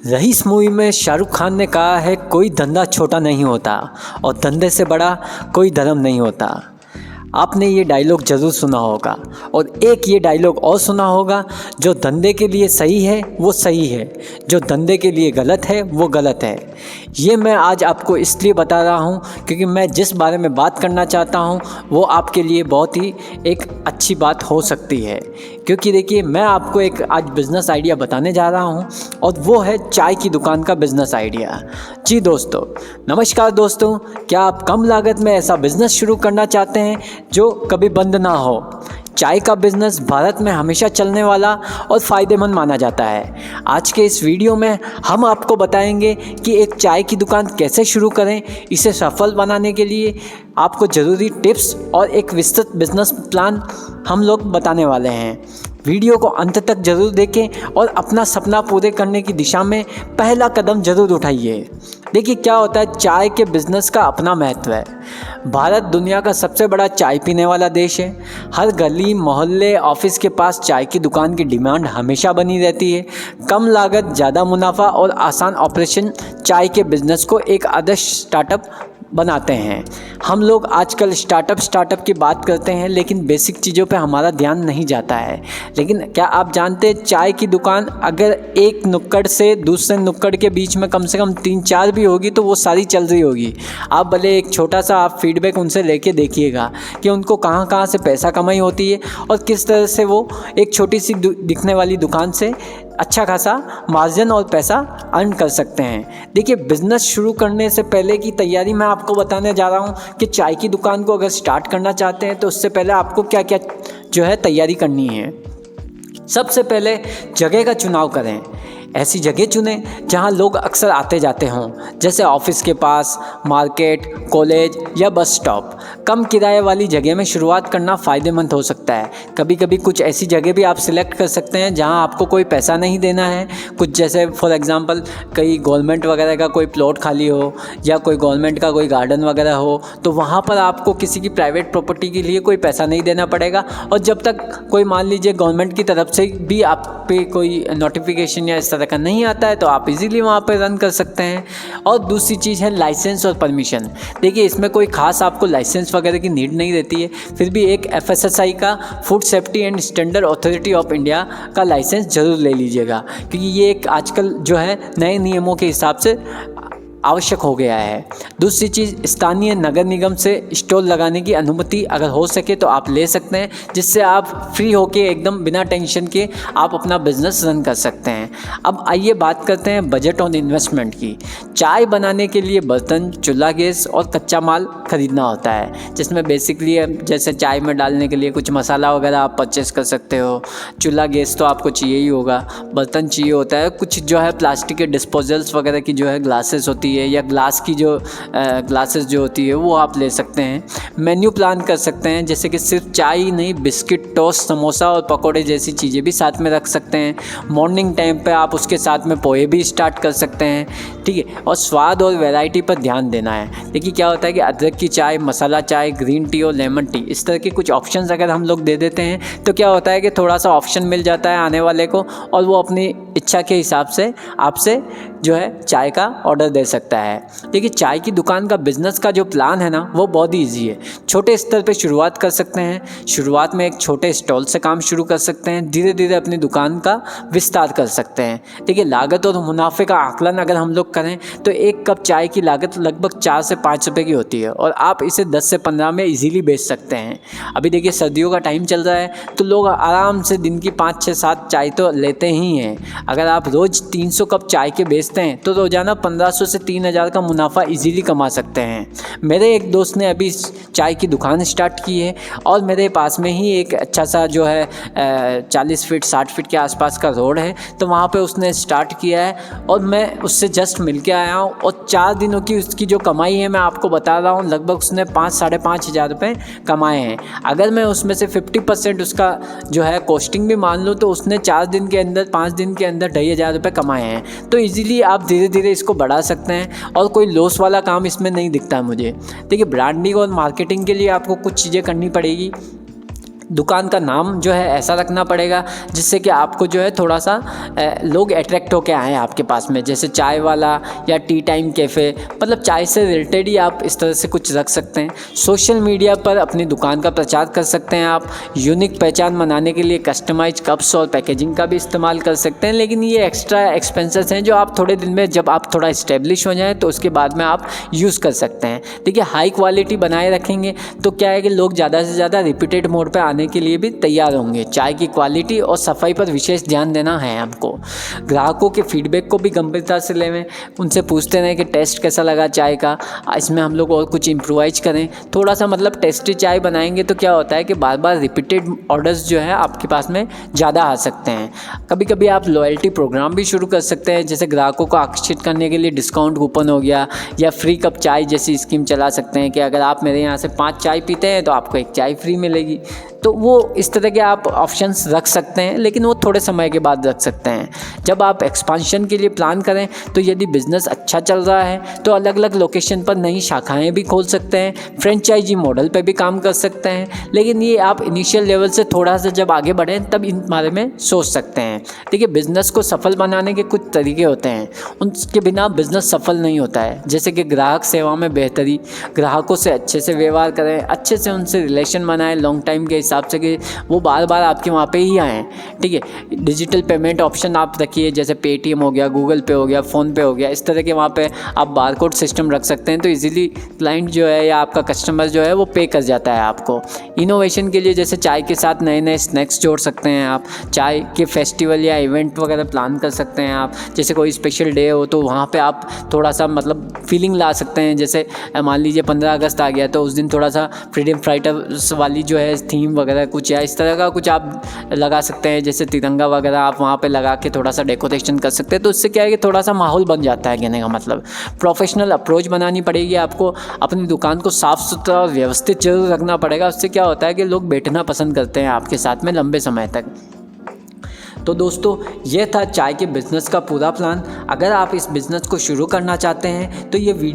Rice movie में शाहरुख खान ने कहा है, कोई धंधा छोटा नहीं होता और धंधे से बड़ा कोई धर्म नहीं होता। आपने ये डायलॉग ज़रूर सुना होगा और एक ये डायलॉग और सुना होगा, जो धंधे के लिए सही है वो सही है, जो धंधे के लिए गलत है वो गलत है। ये मैं आज आपको इसलिए बता रहा हूँ क्योंकि मैं जिस बारे में बात करना चाहता हूँ वो आपके लिए बहुत ही एक अच्छी बात हो सकती है। क्योंकि देखिए, मैं आपको एक आज बिज़नेस आइडिया बताने जा रहा हूँ और वो है चाय की दुकान का बिज़नेस आइडिया। जी दोस्तों, नमस्कार दोस्तों। क्या आप कम लागत में ऐसा बिज़नेस शुरू करना चाहते हैं जो कभी बंद ना हो? चाय का बिज़नेस भारत में हमेशा चलने वाला और फ़ायदेमंद माना जाता है। आज के इस वीडियो में हम आपको बताएंगे कि एक चाय की दुकान कैसे शुरू करें। इसे सफल बनाने के लिए आपको ज़रूरी टिप्स और एक विस्तृत बिज़नेस प्लान हम लोग बताने वाले हैं। वीडियो को अंत तक ज़रूर देखें और अपना सपना पूरे करने की दिशा में पहला कदम ज़रूर उठाइए। देखिए, क्या होता है, चाय के बिज़नेस का अपना महत्व है। भारत दुनिया का सबसे बड़ा चाय पीने वाला देश है। हर गली मोहल्ले ऑफिस के पास चाय की दुकान की डिमांड हमेशा बनी रहती है। कम लागत, ज़्यादा मुनाफा और आसान ऑपरेशन चाय के बिज़नेस को एक आदर्श स्टार्टअप बनाते हैं। हम लोग आजकल स्टार्टअप की बात करते हैं, लेकिन बेसिक चीज़ों पे हमारा ध्यान नहीं जाता है। लेकिन क्या आप जानते हैं, चाय की दुकान अगर एक नुक्कड़ से दूसरे नुक्कड़ के बीच में कम से कम 3-4 भी होगी तो वो सारी चल रही होगी। आप भले एक छोटा सा आप फीडबैक उनसे लेके देखिएगा कि उनको कहाँ कहाँ से पैसा कमाई होती है और किस तरह से वो एक छोटी सी दिखने वाली दुकान से अच्छा खासा मार्जिन और पैसा अर्न कर सकते हैं। देखिए, बिज़नेस शुरू करने से पहले की तैयारी मैं आपको बताने जा रहा हूँ कि चाय की दुकान को अगर स्टार्ट करना चाहते हैं तो उससे पहले आपको क्या क्या जो है तैयारी करनी है। सबसे पहले जगह का चुनाव करें। ऐसी जगह चुनें जहां लोग अक्सर आते जाते हों, जैसे ऑफिस के पास, मार्केट, कॉलेज या बस स्टॉप। कम किराए वाली जगह में शुरुआत करना फ़ायदेमंद हो सकता है। कभी कभी कुछ ऐसी जगह भी आप सिलेक्ट कर सकते हैं जहां आपको कोई पैसा नहीं देना है। कुछ जैसे फॉर एग्ज़ाम्पल कहीं गवर्नमेंट वगैरह का कोई प्लॉट खाली हो या कोई गवर्नमेंट का कोई गार्डन वगैरह हो, तो वहाँ पर आपको किसी की प्राइवेट प्रॉपर्टी के लिए कोई पैसा नहीं देना पड़ेगा। और जब तक कोई मान लीजिए गवर्नमेंट की तरफ से भी आप पे कोई नोटिफिकेशन या इस तरह का नहीं आता है तो आप इजीली वहाँ पे रन कर सकते हैं। और दूसरी चीज़ है लाइसेंस और परमिशन। देखिए, इसमें कोई खास आपको लाइसेंस वगैरह की नीड नहीं रहती है, फिर भी एक FSSAI का food safety and standard authority of India का लाइसेंस ज़रूर ले लीजिएगा, क्योंकि ये एक आजकल जो है नए नियमों के हिसाब से आवश्यक हो गया है। दूसरी चीज़, स्थानीय नगर निगम से स्टॉल लगाने की अनुमति अगर हो सके तो आप ले सकते हैं, जिससे आप फ्री होके एकदम बिना टेंशन के आप अपना बिजनेस रन कर सकते हैं। अब आइए बात करते हैं बजट और इन्वेस्टमेंट की। चाय बनाने के लिए बर्तन, चूल्हा, गैस और कच्चा माल खरीदना होता है, जिसमें बेसिकली जैसे चाय में डालने के लिए कुछ मसाला वगैरह आप परचेस कर सकते हो। चूल्हा, गैस तो आपको चाहिए ही होगा, बर्तन चाहिए होता है, कुछ जो है प्लास्टिक के डिस्पोजल्स वगैरह की जो है ग्लासेस होती है या ग्लास की जो ग्लासेस जो होती है वो आप ले सकते हैं। मेन्यू प्लान कर सकते हैं, जैसे कि सिर्फ चाय ही नहीं, बिस्किट, टोस्ट, समोसा और पकोड़े जैसी चीज़ें भी साथ में रख सकते हैं। मॉर्निंग टाइम पे आप उसके साथ में पोहे भी स्टार्ट कर सकते हैं, ठीक है। और स्वाद और वैरायटी पर ध्यान देना है। देखिए, क्या होता है कि अदरक की चाय, मसाला चाय, ग्रीन टी और लेमन टी, इस तरह के कुछ ऑप्शंस अगर हम लोग दे देते हैं तो क्या होता है कि थोड़ा सा ऑप्शन मिल जाता है आने वाले को और वो अपनी इच्छा के हिसाब से आपसे जो है चाय का ऑर्डर दे सकता है। देखिए, चाय की दुकान का बिज़नेस का जो प्लान है ना वो बहुत ही ईजी है। छोटे स्तर पे शुरुआत कर सकते हैं। शुरुआत में एक छोटे स्टॉल से काम शुरू कर सकते हैं, धीरे धीरे अपनी दुकान का विस्तार कर सकते हैं। देखिए, लागत और मुनाफे का आकलन अगर हम लोग करें तो एक कप चाय की लागत लगभग 4 से 5 रुपये की होती है और आप इसे 10 से 15 में ईजिली बेच सकते हैं। अभी देखिए, सर्दियों का टाइम चल रहा है तो लोग आराम से दिन की 5, 6, 7 चाय तो लेते ही हैं। अगर आप रोज़ 300 कप चाय के बेचते हैं तो रोज़ाना 1500 से 3000 का मुनाफा इजीली कमा सकते हैं। मेरे एक दोस्त ने अभी चाय की दुकान स्टार्ट की है और मेरे पास में ही एक अच्छा सा जो है 40 फीट 60 फीट के आसपास का रोड है, तो वहाँ पे उसने स्टार्ट किया है और मैं उससे जस्ट मिल के आया हूँ। और 4 दिनों की उसकी जो कमाई है मैं आपको बता रहा हूँ, लगभग उसने 5-5.5 हज़ार रुपये कमाए हैं। अगर मैं उसमें से 50% उसका जो है कॉस्टिंग भी मान लूँ तो उसने 4 दिन के अंदर 5 दिन के अंदर 2500 रुपये कमाए हैं। तो ईजिली आप धीरे धीरे इसको बढ़ा सकते हैं और कोई लॉस वाला काम इसमें नहीं दिखता है मुझे। देखिए, ब्रांडिंग और मार्केटिंग के लिए आपको कुछ चीज़ें करनी पड़ेगी। दुकान का नाम जो है ऐसा रखना पड़ेगा जिससे कि आपको जो है थोड़ा सा लोग अट्रैक्ट होकर आएँ आपके पास में, जैसे चाय वाला या टी टाइम कैफ़े, मतलब चाय से रिलेटेड ही आप इस तरह से कुछ रख सकते हैं। सोशल मीडिया पर अपनी दुकान का प्रचार कर सकते हैं आप। यूनिक पहचान बनाने के लिए कस्टमाइज कप्स और पैकेजिंग का भी इस्तेमाल कर सकते हैं, लेकिन ये एक्स्ट्रा एक्सपेंसेस हैं जो आप थोड़े दिन में, जब आप थोड़ा इस्टेब्लिश हो जाएँ तो उसके बाद में आप यूज़ कर सकते हैं। देखिए, हाई क्वालिटी बनाए रखेंगे तो क्या है कि लोग ज़्यादा से ज़्यादा रिपीटेड मोड पे आने के लिए भी तैयार होंगे। चाय की क्वालिटी और सफाई पर विशेष ध्यान देना है हमको। ग्राहकों के फीडबैक को भी गंभीरता से लें, उनसे पूछते रहें कि टेस्ट कैसा लगा चाय का, इसमें हम लोग और कुछ इम्प्रोवाइज करें थोड़ा सा, मतलब टेस्टी चाय बनाएंगे तो क्या होता है कि बार बार रिपीटेड ऑर्डर्स जो है आपके पास में ज़्यादा आ सकते हैं। कभी कभी आप लॉयल्टी प्रोग्राम भी शुरू कर सकते हैं, जैसे ग्राहकों को आकर्षित करने के लिए डिस्काउंट कूपन हो गया या फ्री कप चाय जैसी स्कीम चला सकते हैं कि अगर आप मेरे यहाँ से 5 चाय पीते हैं तो आपको 1 चाय फ्री मिलेगी। तो वो इस तरह के आप ऑप्शंस रख सकते हैं, लेकिन वो थोड़े समय के बाद रख सकते हैं। जब आप एक्सपांशन के लिए प्लान करें तो यदि बिज़नेस अच्छा चल रहा है तो अलग अलग लोकेशन पर नई शाखाएं भी खोल सकते हैं, फ्रेंचाइजी मॉडल पे भी काम कर सकते हैं। लेकिन ये आप इनिशियल लेवल से थोड़ा सा जब आगे बढ़ें तब इन बारे में सोच सकते हैं। देखिए, बिज़नेस को सफल बनाने के कुछ तरीके होते हैं, उनके बिना बिज़नेस सफल नहीं होता है। जैसे कि ग्राहक सेवा में बेहतरी, ग्राहकों से अच्छे से व्यवहार करें, अच्छे से उनसे रिलेशन बनाएं लॉन्ग टाइम के हिसाब से कि वो बार बार आपके वहाँ पे ही आएँ। ठीक है, डिजिटल पेमेंट ऑप्शन आप रखिए, जैसे पेटीएम हो गया, गूगल पे हो गया, फ़ोन पे हो गया, इस तरह के वहाँ पे आप बारकोड सिस्टम रख सकते हैं तो इजीली क्लाइंट जो है या आपका कस्टमर जो है वो पे कर जाता है आपको। इनोवेशन के लिए जैसे चाय के साथ नए नए स्नैक्स जोड़ सकते हैं आप, चाय के फेस्टिवल या इवेंट वगैरह प्लान कर सकते हैं आप। जैसे कोई स्पेशल डे हो तो वहाँ पे आप थोड़ा सा मतलब फीलिंग ला सकते हैं, जैसे मान लीजिए 15 अगस्त आ गया तो उस दिन थोड़ा सा फ्रीडम फाइटर्स वाली जो है थीम वगैरह कुछ या इस तरह का कुछ आप लगा सकते हैं, जैसे तिरंगा वगैरह आप वहाँ पे लगा के थोड़ा सा डेकोरेशन कर सकते हैं। तो इससे क्या है कि थोड़ा सा माहौल बन जाता है। कहने का मतलब प्रोफेशनल अप्रोच बनानी पड़ेगी आपको, अपनी दुकान को साफ़ सुथरा और व्यवस्थित जरूर रखना पड़ेगा। उससे क्या होता है कि लोग बैठना पसंद करते हैं आपके साथ में लंबे समय तक। तो दोस्तों, ये था चाय के बिज़नेस का पूरा प्लान। अगर आप इस बिज़नेस को शुरू करना चाहते हैं तो ये वीडियो